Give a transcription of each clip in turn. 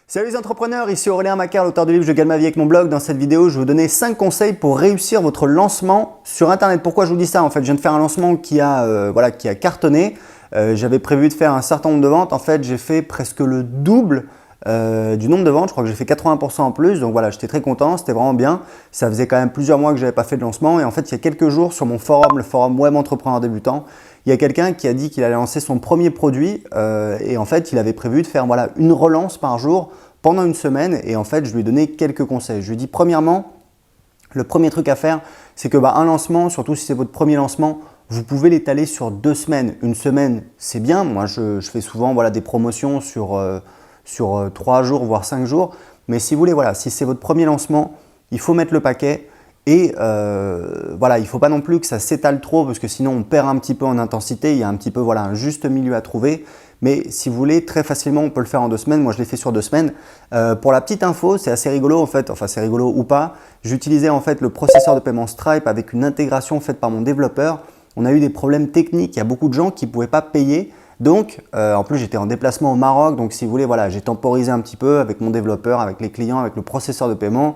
Salut les entrepreneurs, ici Aurélien Macquart, l'auteur du livre Je gagne ma vie avec mon blog. Dans cette vidéo, je vais vous donner 5 conseils pour réussir votre lancement sur Internet. Pourquoi je vous dis ça? En fait, je viens de faire un lancement qui a cartonné. J'avais prévu de faire un certain nombre de ventes. En fait, j'ai fait presque le double du nombre de ventes. Je crois que j'ai fait 80% en plus. Donc voilà, j'étais très content, c'était vraiment bien. Ça faisait quand même plusieurs mois que je n'avais pas fait de lancement. Et en fait, il y a quelques jours sur mon forum, le forum Web Entrepreneur Débutant, il y a quelqu'un qui a dit qu'il allait lancer son premier produit et en fait, il avait prévu de faire une relance par jour pendant une semaine et en fait, je lui ai donné quelques conseils. Je lui ai dit premièrement, le premier truc à faire, c'est que un lancement, surtout si c'est votre premier lancement, vous pouvez l'étaler sur 2 semaines. Une semaine, c'est bien. Moi, je fais souvent des promotions sur 3 jours, voire 5 jours. Mais si vous voulez, si c'est votre premier lancement, il faut mettre le paquet. Et il ne faut pas non plus que ça s'étale trop parce que sinon on perd un petit peu en intensité. Il y a un petit peu un juste milieu à trouver. Mais si vous voulez, très facilement, on peut le faire en 2 semaines. Moi, je l'ai fait sur 2 semaines. Pour la petite info, c'est assez rigolo en fait. Enfin, c'est rigolo ou pas. J'utilisais en fait le processeur de paiement Stripe avec une intégration faite par mon développeur. On a eu des problèmes techniques. Il y a beaucoup de gens qui ne pouvaient pas payer. Donc, en plus, j'étais en déplacement au Maroc. Donc, si vous voulez, j'ai temporisé un petit peu avec mon développeur, avec les clients, avec le processeur de paiement.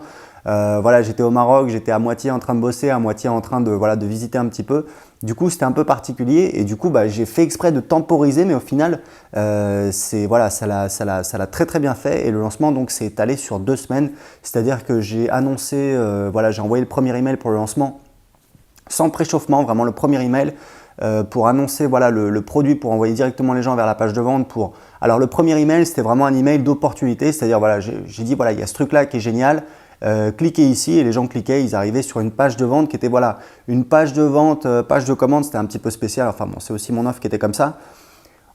J'étais au Maroc, j'étais à moitié en train de bosser, à moitié en train de visiter un petit peu. Du coup, c'était un peu particulier et du coup, j'ai fait exprès de temporiser, mais au final, ça l'a très très bien fait et le lancement donc s'est étalé sur 2 semaines. C'est-à-dire que j'ai annoncé, j'ai envoyé le premier email pour le lancement sans préchauffement, vraiment le premier email. Pour annoncer le produit, pour envoyer directement les gens vers la page de vente. Alors le premier email, c'était vraiment un email d'opportunité, c'est-à-dire j'ai dit il y a ce truc-là qui est génial, cliquez ici et les gens cliquaient, ils arrivaient sur une page de vente qui était une page de vente, page de commande, c'était un petit peu spécial, enfin bon, c'est aussi mon offre qui était comme ça.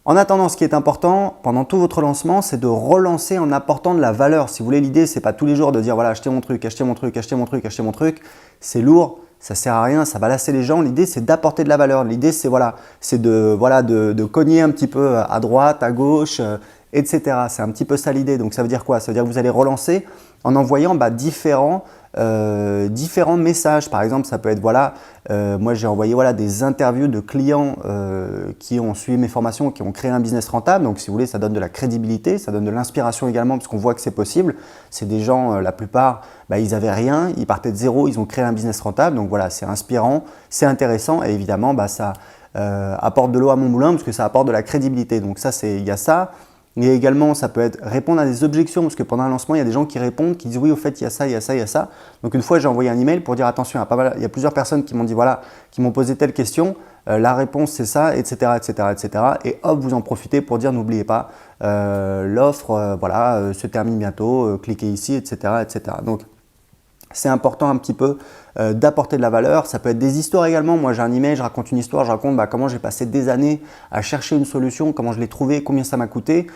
En attendant, ce qui est important pendant tout votre lancement, c'est de relancer en apportant de la valeur. Si vous voulez, l'idée, c'est pas tous les jours de dire achetez mon truc, achetez mon truc, achetez mon truc, achetez mon truc. C'est lourd, ça sert à rien, ça va lasser les gens. L'idée, c'est d'apporter de la valeur. L'idée, c'est de cogner un petit peu à droite, à gauche, etc. C'est un petit peu ça l'idée. Donc ça veut dire quoi? Ça veut dire que vous allez relancer en envoyant différents messages. Par exemple, ça peut être moi j'ai envoyé des interviews de clients qui ont suivi mes formations, qui ont créé un business rentable. Donc si vous voulez, ça donne de la crédibilité, ça donne de l'inspiration également parce qu'on voit que c'est possible. C'est des gens, la plupart, ils n'avaient rien, ils partaient de zéro, ils ont créé un business rentable. Donc voilà, c'est inspirant, c'est intéressant et évidemment ça apporte de l'eau à mon moulin parce que ça apporte de la crédibilité. Donc ça, il y a ça. Et également, ça peut être répondre à des objections parce que pendant un lancement, il y a des gens qui répondent, qui disent oui, au fait, il y a ça, il y a ça, il y a ça. Donc une fois, j'ai envoyé un email pour dire attention, il y a plusieurs personnes qui m'ont dit qui m'ont posé telle question, la réponse c'est ça, etc., etc., etc. Et hop, vous en profitez pour dire n'oubliez pas, l'offre, se termine bientôt, cliquez ici, etc., etc. Donc c'est important un petit peu d'apporter de la valeur. Ça peut être des histoires également. Moi, j'ai un email, je raconte une histoire, je raconte comment j'ai passé des années à chercher une solution, comment je l'ai trouvée, combien ça m'a coûté.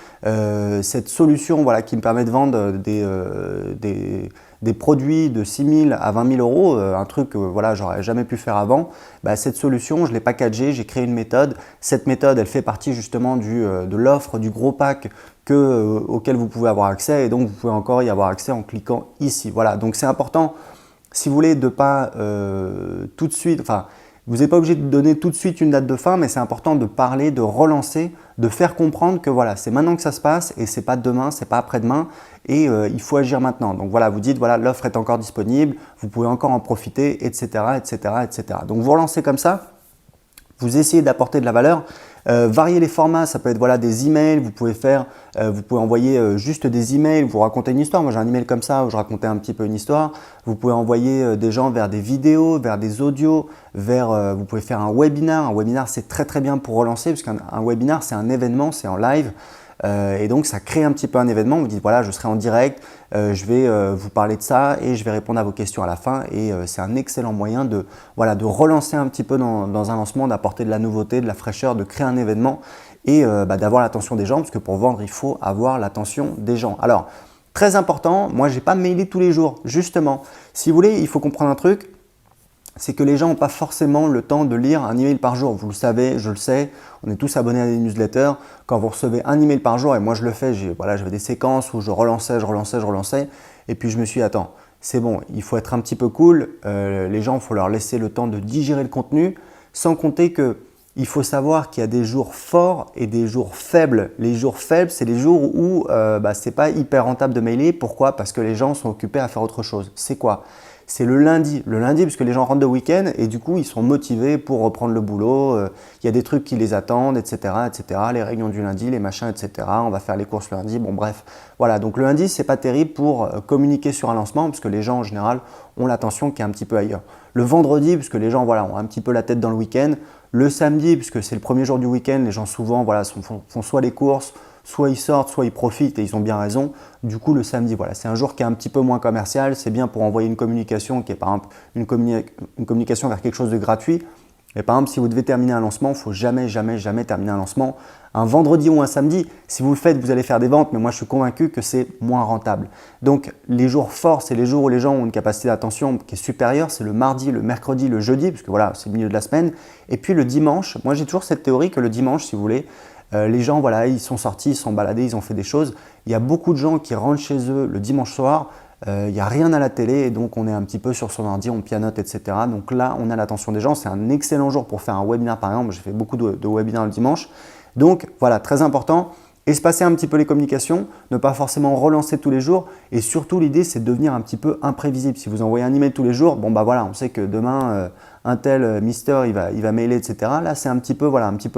Cette solution qui me permet de vendre des produits de 6 000 à 20 000 euros, un truc que j'aurais jamais pu faire avant. Cette solution, je l'ai packagée, j'ai créé une méthode. Cette méthode, elle fait partie justement de l'offre, du gros pack auquel vous pouvez avoir accès et donc vous pouvez encore y avoir accès en cliquant ici. Voilà, donc c'est important, si vous voulez, de pas tout de suite, vous n'êtes pas obligé de donner tout de suite une date de fin, mais c'est important de parler, de relancer, de faire comprendre que c'est maintenant que ça se passe et c'est pas demain, c'est pas après-demain et il faut agir maintenant. Donc vous dites l'offre est encore disponible, vous pouvez encore en profiter, etc., etc., etc. Donc vous relancez comme ça, vous essayez d'apporter de la valeur. Varier les formats, ça peut être des emails, vous pouvez envoyer juste des emails, vous racontez une histoire. Moi j'ai un email comme ça où je racontais un petit peu une histoire. Vous pouvez envoyer des gens vers des vidéos, vers des audios, vous pouvez faire un webinar. Un webinar c'est très très bien pour relancer parce qu'un webinar c'est un événement, c'est en live. Et donc ça crée un petit peu un événement, vous dites je serai en direct, je vais vous parler de ça et je vais répondre à vos questions à la fin et c'est un excellent moyen de relancer un petit peu dans un lancement, d'apporter de la nouveauté, de la fraîcheur, de créer un événement et d'avoir l'attention des gens parce que pour vendre il faut avoir l'attention des gens. Alors très important, moi j'ai pas mailé tous les jours justement, si vous voulez il faut comprendre un truc. C'est que les gens n'ont pas forcément le temps de lire un email par jour. Vous le savez, je le sais, on est tous abonnés à des newsletters. Quand vous recevez un email par jour, et moi je le fais, j'avais des séquences où je relançais, et puis je me suis dit, attends, c'est bon, il faut être un petit peu cool. Les gens, il faut leur laisser le temps de digérer le contenu, sans compter que il faut savoir qu'il y a des jours forts et des jours faibles. Les jours faibles, c'est les jours où c'est pas hyper rentable de mailer. Pourquoi? Parce que les gens sont occupés à faire autre chose. C'est quoi? C'est le lundi. Le lundi, parce que les gens rentrent de week-end et du coup, ils sont motivés pour reprendre le boulot. Il y a des trucs qui les attendent, etc., etc. Les réunions du lundi, les machins, etc. On va faire les courses lundi. Bon, bref. Voilà. Donc, le lundi, c'est pas terrible pour communiquer sur un lancement parce que les gens, en général, ont l'attention qui est un petit peu ailleurs. Le vendredi, puisque les gens ont un petit peu la tête dans le week-end. Le samedi, puisque c'est le premier jour du week-end, les gens souvent font soit les courses, soit ils sortent, soit ils profitent et ils ont bien raison. Du coup, le samedi, c'est un jour qui est un petit peu moins commercial. C'est bien pour envoyer une communication qui est par exemple une communication vers quelque chose de gratuit. Et par exemple, si vous devez terminer un lancement, il ne faut jamais terminer un lancement un vendredi ou un samedi. Si vous le faites, vous allez faire des ventes, mais moi je suis convaincu que c'est moins rentable. Donc les jours forts, c'est les jours où les gens ont une capacité d'attention qui est supérieure. C'est le mardi, le mercredi, le jeudi, parce que voilà, c'est le milieu de la semaine. Et puis le dimanche, moi j'ai toujours cette théorie que le dimanche, si vous voulez, les gens, ils sont sortis, ils sont baladés, ils ont fait des choses. Il y a beaucoup de gens qui rentrent chez eux le dimanche soir. Il n'y a rien à la télé et donc on est un petit peu sur son ordi, on pianote, etc. Donc là, on a l'attention des gens. C'est un excellent jour pour faire un webinaire par exemple. J'ai fait beaucoup de webinaires le dimanche. Donc voilà, très important. Espacer un petit peu les communications, ne pas forcément relancer tous les jours et surtout l'idée c'est de devenir un petit peu imprévisible. Si vous envoyez un email tous les jours, on sait que demain un tel Mister il va mailer, etc. Là c'est un petit peu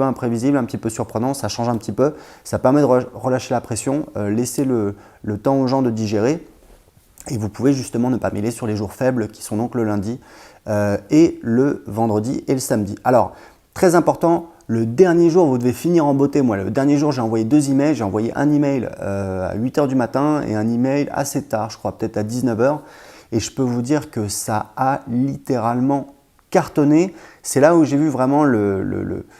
imprévisible, un petit peu surprenant, ça change un petit peu, ça permet de relâcher la pression, laisser le temps aux gens de digérer. Et vous pouvez justement ne pas mailer sur les jours faibles qui sont donc le lundi et le vendredi et le samedi. Alors, très important, le dernier jour, vous devez finir en beauté. Moi, le dernier jour, j'ai envoyé 2 emails. J'ai envoyé un email à 8 h du matin et un email assez tard, je crois peut-être à 19 h. Et je peux vous dire que ça a littéralement cartonné. C'est là où j'ai vu vraiment que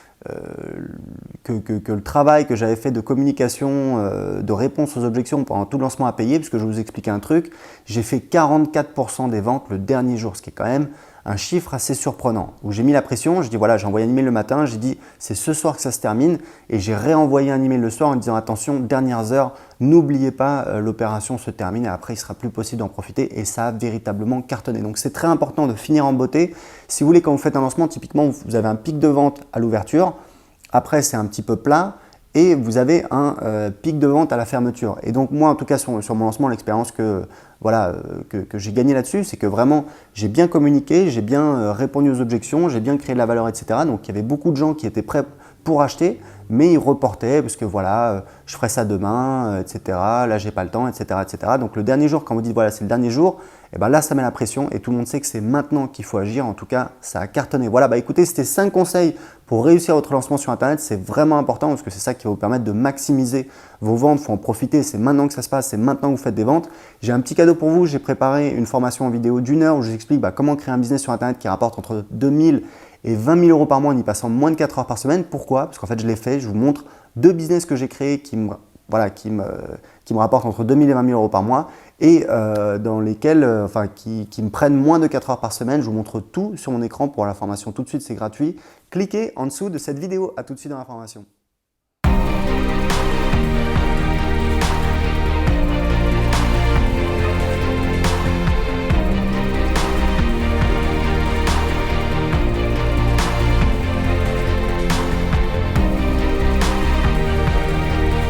le travail que j'avais fait de communication, de réponse aux objections pendant tout le lancement à payer, puisque je vais vous expliquer un truc, j'ai fait 44% des ventes le dernier jour, ce qui est quand même un chiffre assez surprenant. Où j'ai mis la pression, je dis voilà, j'ai envoyé un email le matin, j'ai dit c'est ce soir que ça se termine et j'ai réenvoyé un email le soir en disant attention, dernières heures, n'oubliez pas, l'opération se termine et après il sera plus possible d'en profiter et ça a véritablement cartonné. Donc c'est très important de finir en beauté. Si vous voulez, quand vous faites un lancement, typiquement vous avez un pic de vente à l'ouverture, après c'est un petit peu plat et vous avez un pic de vente à la fermeture. Et donc moi en tout cas sur mon lancement, l'expérience que j'ai gagnée là-dessus, c'est que vraiment j'ai bien communiqué, j'ai bien répondu aux objections, j'ai bien créé de la valeur, etc. Donc il y avait beaucoup de gens qui étaient prêts pour acheter, mais ils reportaient parce que je ferai ça demain, etc. Là j'ai pas le temps, etc., etc. Donc le dernier jour, quand vous dites voilà c'est le dernier jour, et ben là ça met la pression et tout le monde sait que c'est maintenant qu'il faut agir. En tout cas ça a cartonné. Voilà, écoutez, c'était 5 conseils pour réussir votre lancement sur internet. C'est vraiment important parce que c'est ça qui va vous permettre de maximiser vos ventes. Il faut en profiter, c'est maintenant que ça se passe, c'est maintenant que vous faites des ventes. J'ai un petit cadeau pour vous, j'ai préparé une formation en vidéo d'1 heure où je vous explique comment créer un business sur internet qui rapporte entre 2000 et 20 000 euros par mois en y passant moins de 4 heures par semaine. Pourquoi? Parce qu'en fait je l'ai fait, je vous montre 2 business que j'ai créés qui me rapportent entre 2 000 et 20 000 euros par mois et dans lesquels, qui me prennent moins de 4 heures par semaine. Je vous montre tout sur mon écran pour la formation tout de suite, c'est gratuit. Cliquez en dessous de cette vidéo. À tout de suite dans la formation.